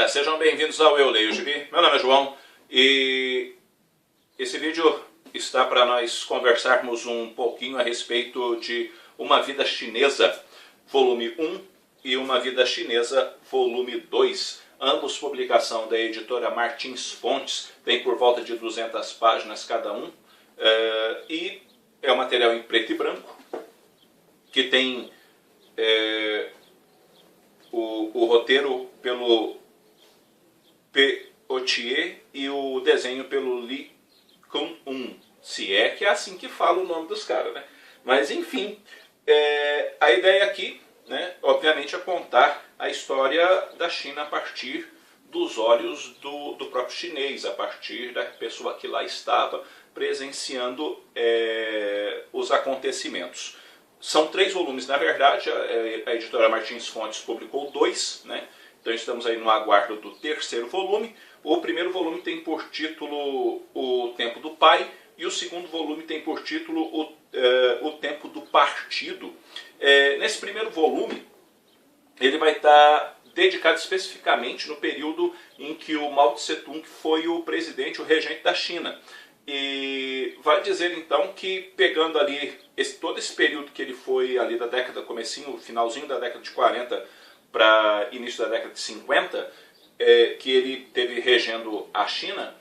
Sejam bem-vindos ao Eu Leio Gibi. Meu nome é João e esse vídeo está para nós conversarmos um pouquinho a respeito de Uma Vida Chinesa, volume 1 e Uma Vida Chinesa, volume 2. Ambos publicação da editora Martins Fontes, tem por volta de 200 páginas cada um, e é um material em preto e branco, que tem o roteiro pelo P. Otier e o desenho pelo Li Kun-un, se é que é assim que fala o nome dos caras, né? Mas enfim, a ideia aqui, né, obviamente, é contar a história da China a partir dos olhos do próprio chinês, a partir da pessoa que lá estava presenciando os acontecimentos. São 3 volumes, na verdade. A editora Martins Fontes publicou 2, né? Então estamos aí no aguardo do 3º volume. O primeiro volume tem por título O Tempo do Pai e o segundo volume tem por título O Tempo do Partido. Nesse primeiro volume ele vai estar dedicado especificamente no período em que o Mao Tse Tung foi o presidente, o regente da China. E vai dizer então que, pegando ali todo esse período que ele foi ali da década, comecinho, finalzinho da década de 40 para início da década de 50, que ele teve regendo a China,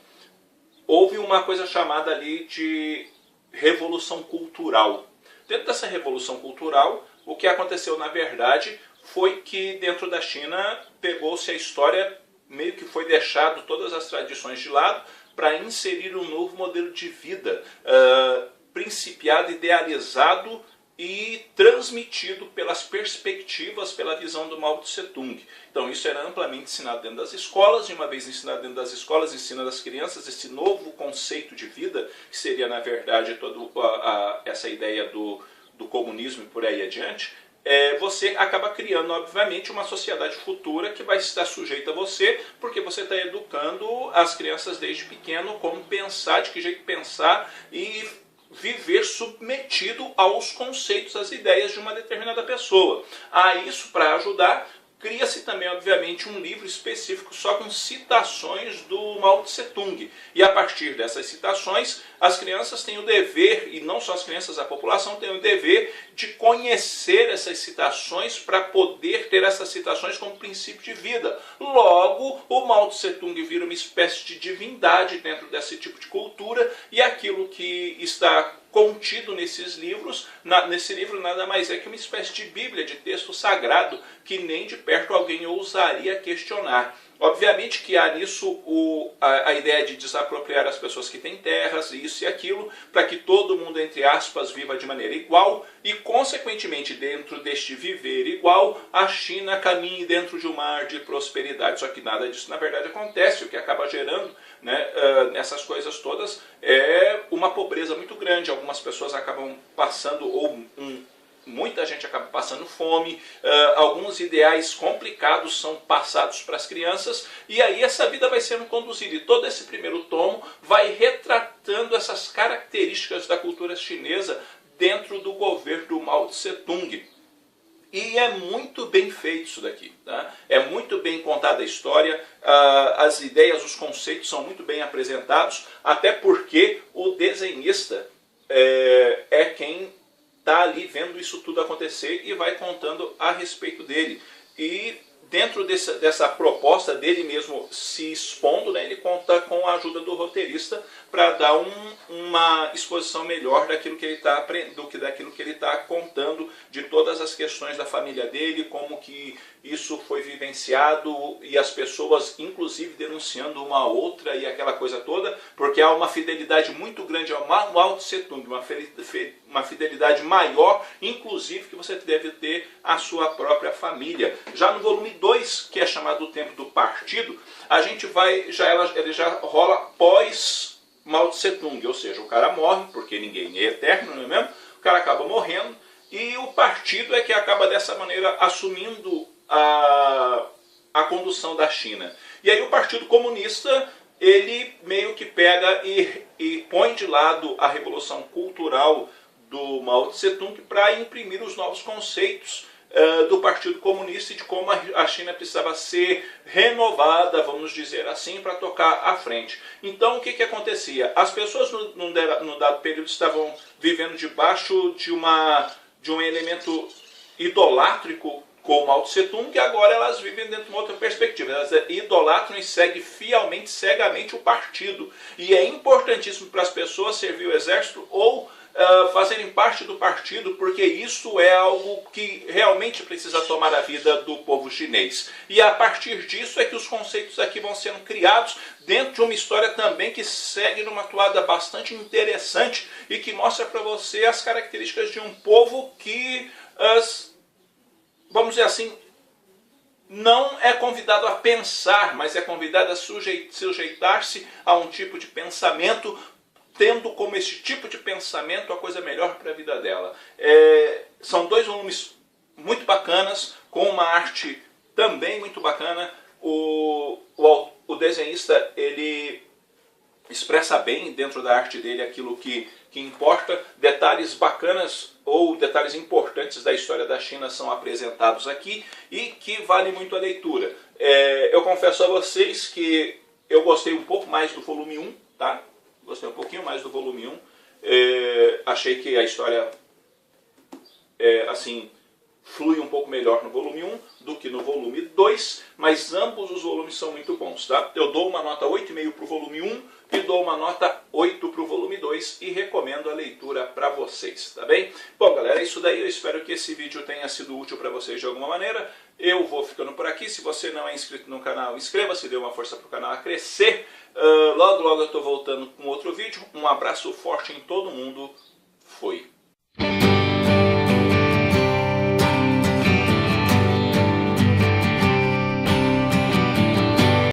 houve uma coisa chamada ali de Revolução Cultural. Dentro dessa Revolução Cultural, o que aconteceu na verdade foi que dentro da China pegou-se a história, meio que foi deixado todas as tradições de lado, para inserir um novo modelo de vida, principiado, idealizado e transmitido pelas perspectivas, pela visão do Mao Tse Tung. Então isso era amplamente ensinado dentro das escolas, e uma vez ensinado dentro das escolas, ensina às crianças esse novo conceito de vida, que seria na verdade toda essa ideia do comunismo e por aí adiante. Você acaba criando, obviamente, uma sociedade futura que vai estar sujeita a você, porque você está educando as crianças desde pequeno como pensar, de que jeito pensar e viver submetido aos conceitos, às ideias de uma determinada pessoa. A isso, para ajudar, cria-se também, obviamente, um livro específico só com citações do Mao Tse Tung. E a partir dessas citações, as crianças têm o dever, e não só as crianças, a população tem o dever de conhecer essas citações para poder ter essas citações como princípio de vida. Logo, o Mao Tse Tung vira uma espécie de divindade dentro desse tipo de cultura, e aquilo que está contido nesses livros, nesse livro nada mais é que uma espécie de bíblia, de texto sagrado, que nem de perto alguém ousaria questionar. Obviamente que há nisso a ideia de desapropriar as pessoas que têm terras, isso e aquilo, para que todo mundo, entre aspas, viva de maneira igual, e consequentemente dentro deste viver igual, a China caminhe dentro de um mar de prosperidade. Só que nada disso na verdade acontece. O que acaba gerando, né, nessas coisas todas é uma pobreza muito grande. Algumas pessoas acabam passando, muita gente acaba passando fome, alguns ideais complicados são passados para as crianças, e aí essa vida vai sendo conduzida. E todo esse primeiro tomo vai retratando essas características da cultura chinesa dentro do governo do Mao Tse Tung. E é muito bem feito isso daqui, tá? É muito bem contada a história, as ideias, os conceitos são muito bem apresentados, até porque o desenhista é quem está ali vendo isso tudo acontecer e vai contando a respeito dele. E dentro dessa proposta dele mesmo se expondo, né, ele conta com a ajuda do roteirista para dar uma exposição melhor daquilo que ele está aprendendo, daquilo que ele está contando, de todas as questões da família dele, como que isso foi vivenciado, e as pessoas inclusive denunciando uma a outra e aquela coisa toda, porque há uma fidelidade muito grande ao Mao Tse Tung, uma fidelidade maior, inclusive, que você deve ter à sua própria família. Já no volume 2, que é chamado O Tempo do Partido, a gente vai, ele já rola pós Mao Tse Tung, ou seja, o cara morre, porque ninguém é eterno, não é mesmo? O cara acaba morrendo, e o partido é que acaba dessa maneira assumindo a condução da China. E aí o Partido Comunista, ele meio que pega e põe de lado a revolução cultural do Mao Tse Tung para imprimir os novos conceitos do Partido Comunista e de como a China precisava ser renovada, vamos dizer assim, para tocar à frente. Então o que acontecia? As pessoas num dado período estavam vivendo debaixo de um elemento idolátrico com Mao Tse Tung, e agora elas vivem dentro de uma outra perspectiva. Elas idolatram e seguem fielmente, cegamente o partido. E é importantíssimo para as pessoas servir o exército ou fazerem parte do partido, porque isso é algo que realmente precisa tomar a vida do povo chinês. E a partir disso é que os conceitos aqui vão sendo criados dentro de uma história também que segue numa toada bastante interessante e que mostra para você as características de um povo que, vamos dizer assim, não é convidado a pensar, mas é convidado a sujeitar-se a um tipo de pensamento, tendo como esse tipo de pensamento a coisa melhor para a vida dela. São 2 volumes muito bacanas, com uma arte também muito bacana. O desenhista, ele expressa bem dentro da arte dele aquilo que importa. Detalhes bacanas ou detalhes importantes da história da China são apresentados aqui e que vale muito a leitura. Eu confesso a vocês que eu gostei um pouco mais do volume 1, tá? Gostei um pouquinho mais do volume 1. Achei que a história assim, flui um pouco melhor no volume 1 do que no volume 2, mas ambos os volumes são muito bons, tá? Eu dou uma nota 8,5 para o volume 1 e dou uma nota 8 para o volume 2 e recomendo a leitura para vocês, tá bem? Bom, galera, é isso daí. Eu espero que esse vídeo tenha sido útil para vocês de alguma maneira. Eu vou ficando por aqui. Se você não é inscrito no canal, inscreva-se, dê uma força para o canal a crescer. Logo, logo eu estou voltando com outro vídeo. Um abraço forte em todo mundo. Fui!